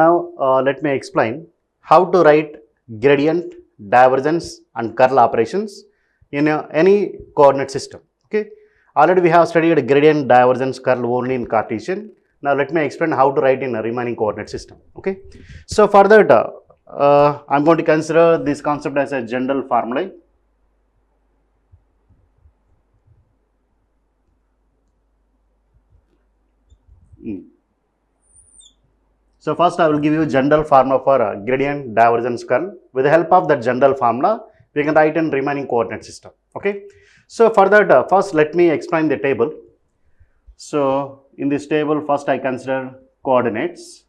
Now let me explain how to write gradient, divergence and curl operations in any coordinate system. Okay. Already we have studied gradient, divergence, curl only in Cartesian. Now let me explain how to write in a remaining coordinate system. Okay. So for that I am going to consider this concept as a general formula. So first I will give you general formula for gradient, divergence, curl. With the help of that general formula, we can write in remaining coordinate system. Okay. So for that first let me explain the table. So in this table first I consider coordinates.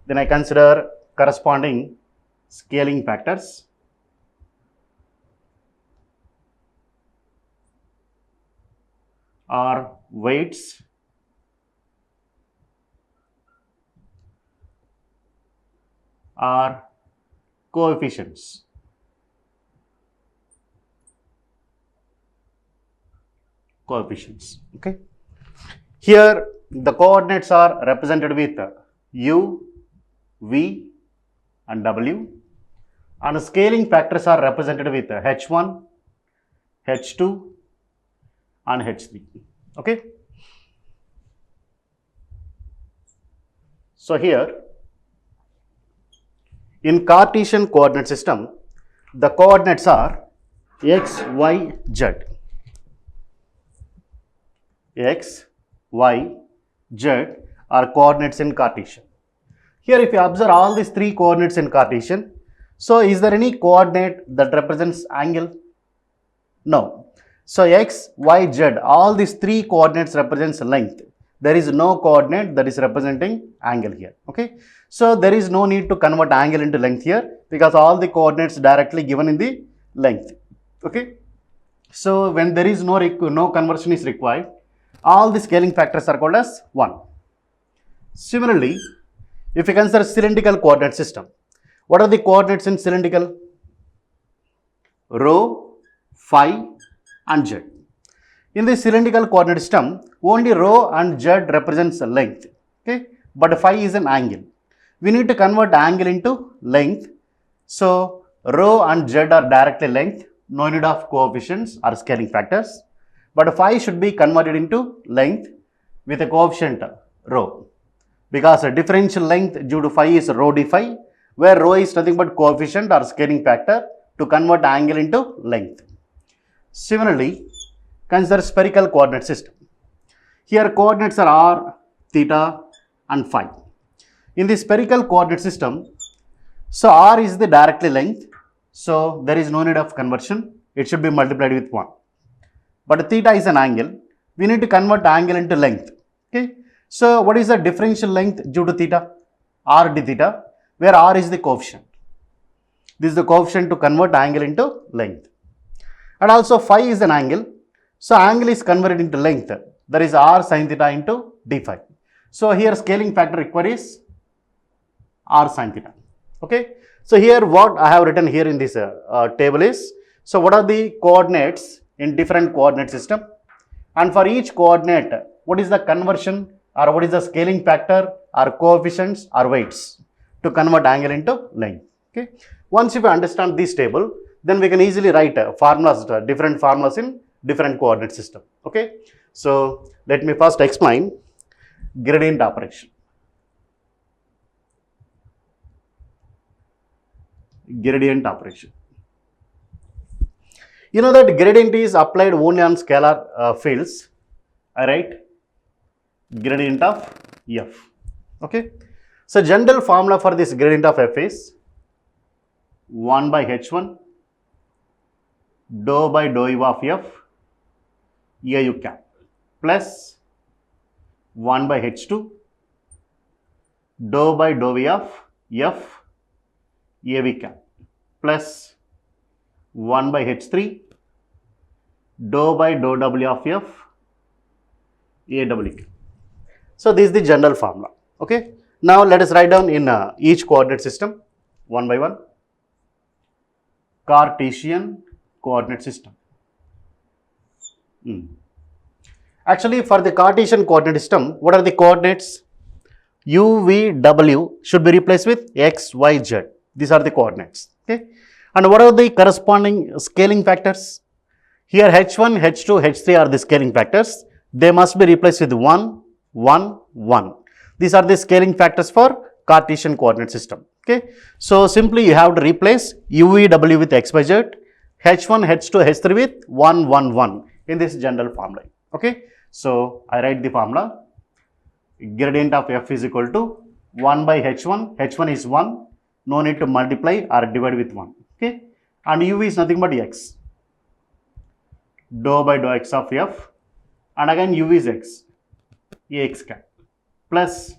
Then I consider corresponding scaling factors. Or weights. Or coefficients. Okay. Here the coordinates are represented with u, v and w, and scaling factors are represented with h1, h2 and h3. Okay. So here in Cartesian coordinate system, the coordinates are x, y, z. X, y, z are coordinates in Cartesian. Here if you observe all these three coordinates in Cartesian, so is there any coordinate that represents angle? No. So x, y, z, all these three coordinates represents length. There is no coordinate that is representing angle here. Okay. So there is no need to convert angle into length here because all the coordinates directly given in the length. Okay. So when there is no conversion is required, all the scaling factors are called as 1. Similarly, if you consider cylindrical coordinate system, what are the coordinates in cylindrical? Rho, phi and z. In the cylindrical coordinate system, only rho and z represents length, okay, but phi is an angle. We need to convert angle into length. So rho and z are directly length, no need of coefficients or scaling factors, but phi should be converted into length with a coefficient rho, because a differential length due to phi is rho d phi, where rho is nothing but coefficient or scaling factor to convert angle into length. Similarly, consider spherical coordinate system. Here coordinates are r, theta and phi. In the spherical coordinate system, so r is the directly length, so there is no need of conversion, it should be multiplied with 1. But theta is an angle, we need to convert angle into length. Okay. So what is the differential length due to theta? R d theta, where r is the coefficient. This is the coefficient to convert angle into length. And also phi is an angle, so angle is converted into length, that is r sin theta into d phi. So here scaling factor required is r sin theta. Okay. So here what I have written here in this table is, so what are the coordinates in different coordinate system, and for each coordinate what is the conversion or what is the scaling factor or coefficients or weights to convert angle into length. Okay. Once if you understand this table, then we can easily write formulas, different formulas in different coordinate system. Okay. So let me first explain gradient operation. Gradient operation. You know that gradient is applied only on scalar fields. I write gradient of f. Okay. So general formula for this gradient of f is 1 by h1 dou by dou u of f au cap plus 1 by h2 dou by dou v of f av cap plus 1 by h3 dou by dou w of f aw cap. So this is the general formula. Okay. Now let us write down in each coordinate system one by one. Cartesian coordinate system. Actually, for the Cartesian coordinate system, what are the coordinates? U, V, W should be replaced with X, Y, Z. These are the coordinates. Okay. And what are the corresponding scaling factors? Here H1, H2, H3 are the scaling factors. They must be replaced with 1, 1, 1. These are the scaling factors for Cartesian coordinate system. Okay. So simply you have to replace U, V, W with X, Y, Z, H1, H2, H3 with 1, 1, 1 in this general formula. Okay. So I write the formula. Gradient of F is equal to 1 by H1. H1 is 1. No need to multiply or divide with 1. Okay. And U is nothing but X. Dou by dou X of F. And again U is X. Ax cap. Plus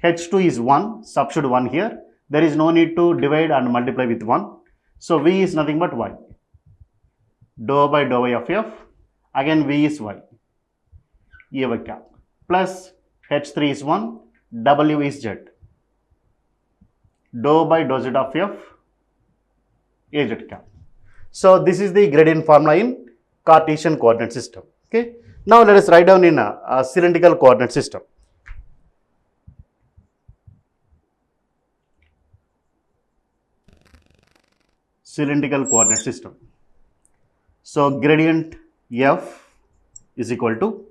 H2 is 1. Substitute 1 here. There is no need to divide and multiply with 1. So V is nothing but Y. Dou by dou Y of F. Again V is Y. Ay cap. Plus H3 is 1. W is Z. Dou by dou Z of F. Az cap. So this is the gradient formula in Cartesian coordinate system. Okay. Now let us write down in a cylindrical coordinate system. Cylindrical coordinate system. So gradient F is equal to,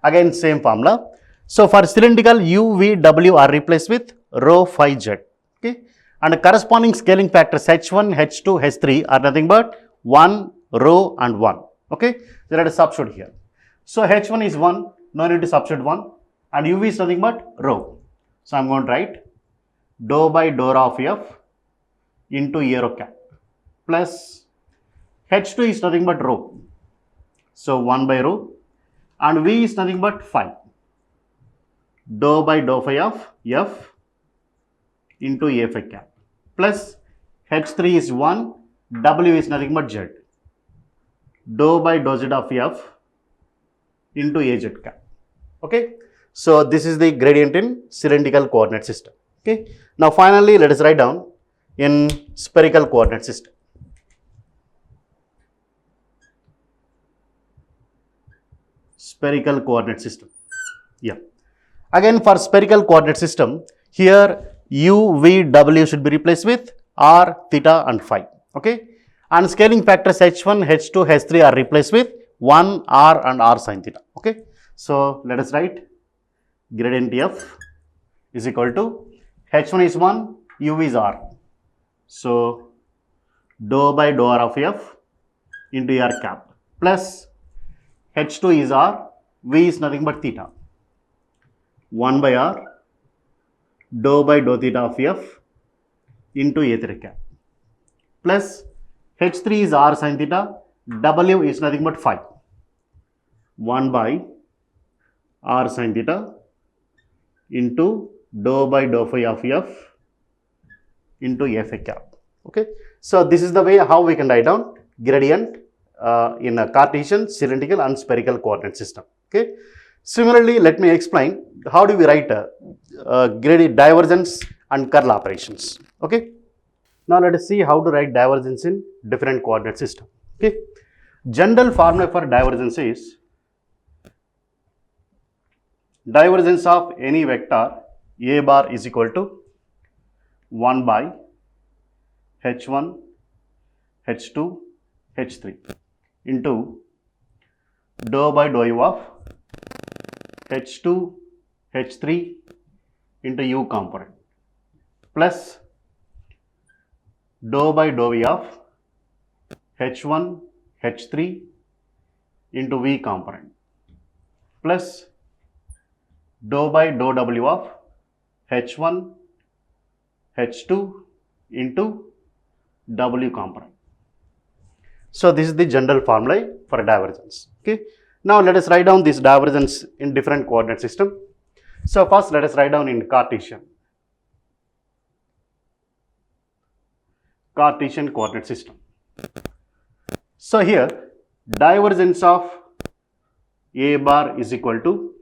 again same formula. So for cylindrical U, V, W are replaced with rho, phi, Z. Okay. And corresponding scaling factors H1, H2, H3 are nothing but 1, rho and 1. Okay. So let us substitute here. So H1 is 1, no need to substitute 1, and U is nothing but rho. So I am going to write dou by dou rho of F into A rho cap plus H2 is nothing but rho. So 1 by rho, and V is nothing but phi. Dou by dou phi of F into A phi cap plus H3 is 1, W is nothing but Z. Dou by dou Z of F into Az cap. Okay. So this is the gradient in cylindrical coordinate system. Okay. Now finally let us write down in spherical coordinate system. Spherical coordinate system. Yeah. Again for spherical coordinate system, here U, V, W should be replaced with R, theta and phi. Okay. And scaling factors H1, H2, H3 are replaced with 1, R and R sin theta. Okay. So let us write gradient F is equal to H1 is 1, U is R. So dou by dou R of F into R cap plus H2 is R, V is nothing but theta. 1 by R dou by dou theta of F into A theta cap plus H3 is R sin theta, W is nothing but phi. 1 by R sin theta into dou by dou phi of F into A phi cap. Okay. So this is the way how we can write down gradient in a Cartesian, cylindrical and spherical coordinate system. Okay. Similarly, let me explain how do we write gradient divergence and curl operations. Okay. Now let us see how to write divergence in different coordinate system. Okay. General formula for divergence is divergence of any vector A bar is equal to 1 by H1, H2, H3 into dou by dou U of H2, H3 into U component plus dou by dou V of H1, H3 into V component plus dou by dou W of H1, H2 into W component. So this is the general formula for divergence. Okay. Now let us write down this divergence in different coordinate system. So first let us write down in Cartesian coordinate system. So here divergence of A bar is equal to,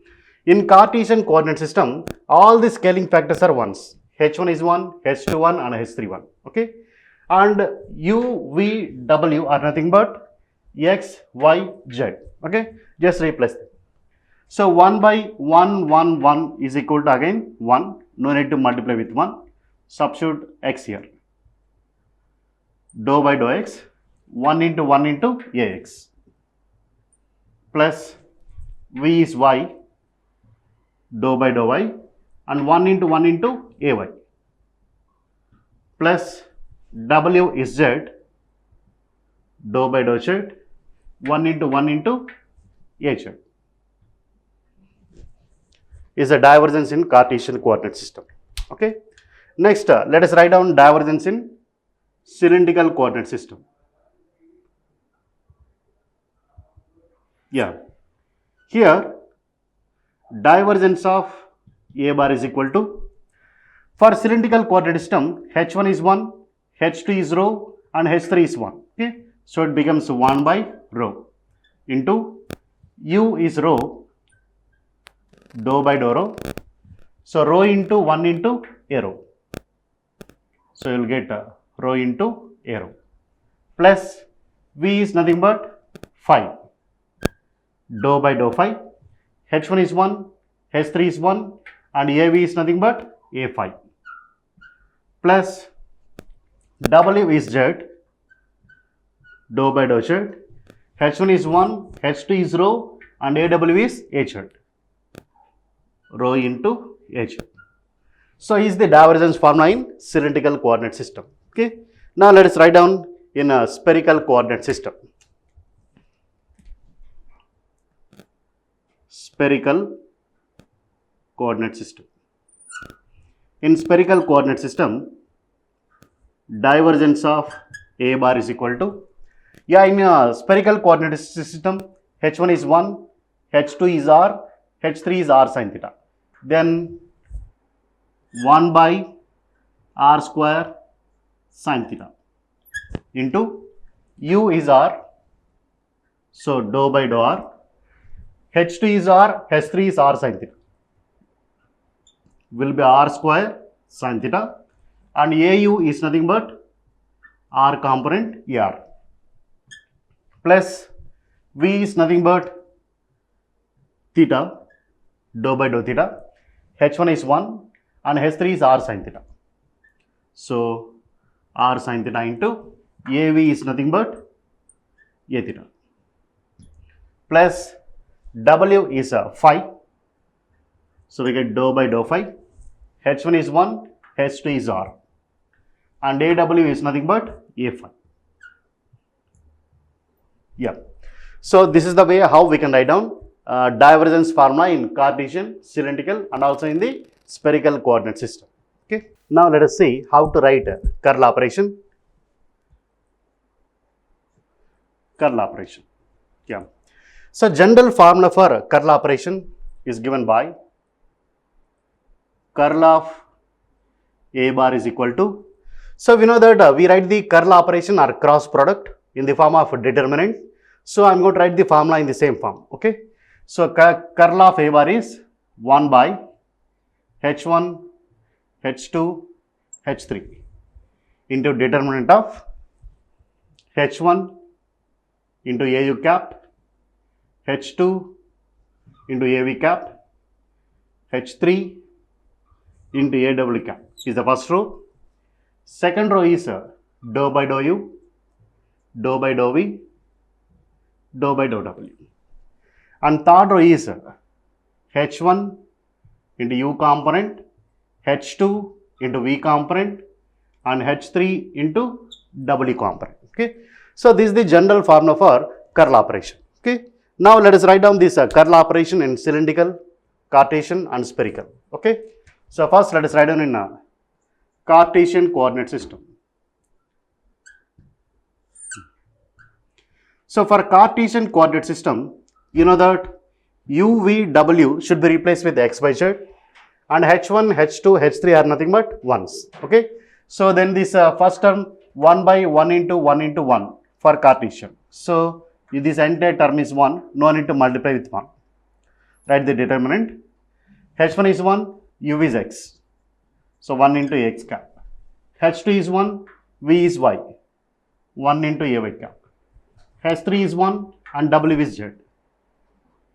in Cartesian coordinate system all the scaling factors are ones. H1 is 1, H2 1 and H3 1. Okay. And U, V, W are nothing but X, Y, Z. Okay. Just replace them. So 1 by 1, 1, 1 is equal to again 1. No need to multiply with 1. Substitute x here. Dou by dou x, 1 into 1 into ax plus v is y, dou by dou y, and 1 into 1 into ay plus w is z, dou by dou z, 1 into 1 into az is a divergence in Cartesian coordinate system. Okay. Next, let us write down divergence in cylindrical coordinate system. Yeah. Here, divergence of a bar is equal to, for cylindrical coordinate system, h1 is 1, h2 is rho, and h3 is 1. Okay. So it becomes 1 by rho into u is rho, dou by dou rho. So rho into 1 into a rho. So you will get rho into a rho plus v is nothing but phi, dou by dou phi. h1 is 1, h3 is 1, and av is nothing but a phi plus w is z, dou by dou z. h1 is 1, h2 is rho, and aw is az, rho into az. So is the divergence formula in cylindrical coordinate system. Okay. Now let us write down in a spherical coordinate system. Spherical coordinate system. In spherical coordinate system, divergence of a bar is equal to, in a spherical coordinate system, h1 is 1, h2 is r, h3 is r sin theta. Then 1 by r square sin theta into u is r, so dou by dou r, h2 is r, h3 is r sin theta, will be r square sin theta, and au is nothing but r component ar plus v is nothing but theta, dou by dou theta, h1 is 1 and h3 is r sin theta. So r sin theta into av is nothing but a theta plus w is phi. So we get dou by dou phi. h1 is 1, h2 is r, and aw is nothing but a phi. Yeah. So this is the way how we can write down divergence formula in Cartesian, cylindrical, and also in the spherical coordinate system. Okay. Now let us see how to write curl operation. Curl operation. Yeah. So general formula for curl operation is given by curl of a bar is equal to, so we know that we write the curl operation or cross product in the form of determinant. So I am going to write the formula in the same form. Okay. So curl of a bar is 1 by h1, h2, h3 into determinant of h1 into au cap, h2 into av cap, h3 into aw cap is the first row. Second row is dou by dou u, dou by dou v, dou by dou w. And third row is h1 into u component, h2 into v component, and h3 into w component. Okay. So this is the general formula for curl operation. Okay. Now let us write down this curl operation in cylindrical, Cartesian, and spherical. Okay. So first let us write down in a Cartesian coordinate system. So for Cartesian coordinate system, you know that u, v, w should be replaced with x by z, and h1, h2, h3 are nothing but 1s. Okay. So then this first term 1 by 1 into 1 into 1 for Cartesian. So this entire term is 1, no need to multiply with 1. Write the determinant. h1 is 1, u is x. So 1 into x cap. h2 is 1, v is y. 1 into ay cap. h3 is 1 and w is z.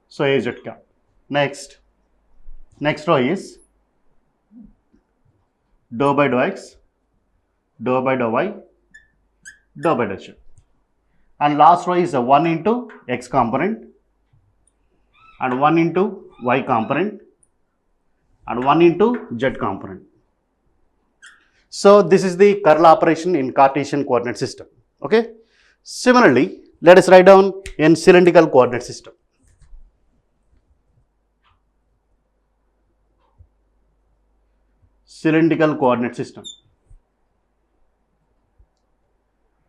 So az cap. Next row is dou by dou x, dou by dou y, dou by dou z. And last row is 1 into x component and 1 into y component and 1 into z component. So this is the curl operation in Cartesian coordinate system. Okay. Similarly, let us write down in cylindrical coordinate system. Cylindrical coordinate system.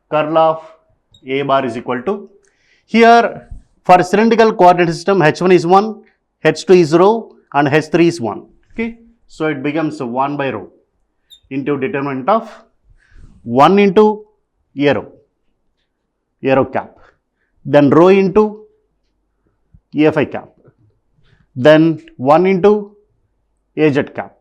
Curl of A bar is equal to, here for cylindrical coordinate system h1 is 1, h2 is rho and h3 is 1. Okay. So it becomes 1 by rho into determinant of 1 into arrow cap, then rho into EFI cap, then 1 into AZ cap,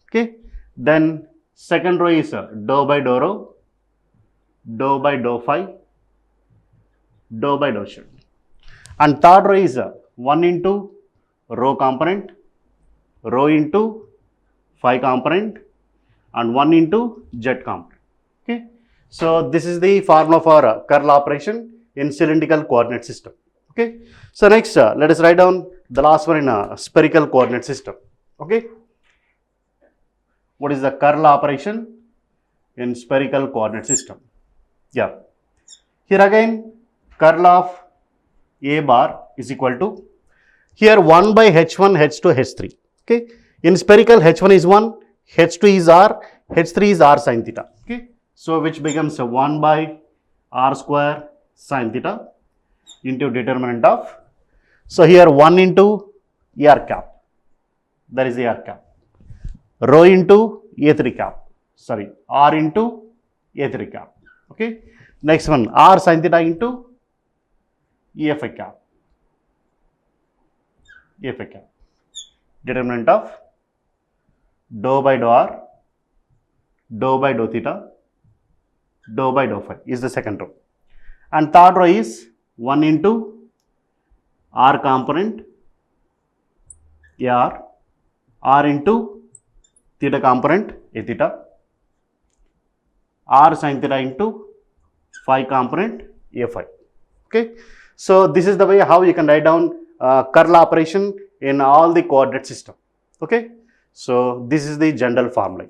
okay. Then second row is dou by dou rho, dou by dou phi, dou by dou z. And third row is 1 into rho component, rho into phi component and 1 into z component. Okay. So this is the formula for curl operation in cylindrical coordinate system. Okay. So next let us write down the last one in a spherical coordinate system. Okay. What is the curl operation in spherical coordinate system? Yeah. Here again curl of A bar is equal to, here 1 by h1, h2, h3. Okay. In spherical h1 is 1, h2 is r, h3 is r sin theta. Okay. So which becomes 1 by r square sin theta into determinant of, so here 1 into er cap, that is the er cap, rho into a3 cap, sorry, r into a3 cap. Okay. Next one r sin theta into EFI cap, determinant of dou by dou r, dou by dou theta, dou by dou phi is the second row. And third row is 1 into r component AR, r into theta component A theta, r sin theta into phi component A phi. Okay. So this is the way how you can write down curl operation in all the coordinate system. Okay. So this is the general formula.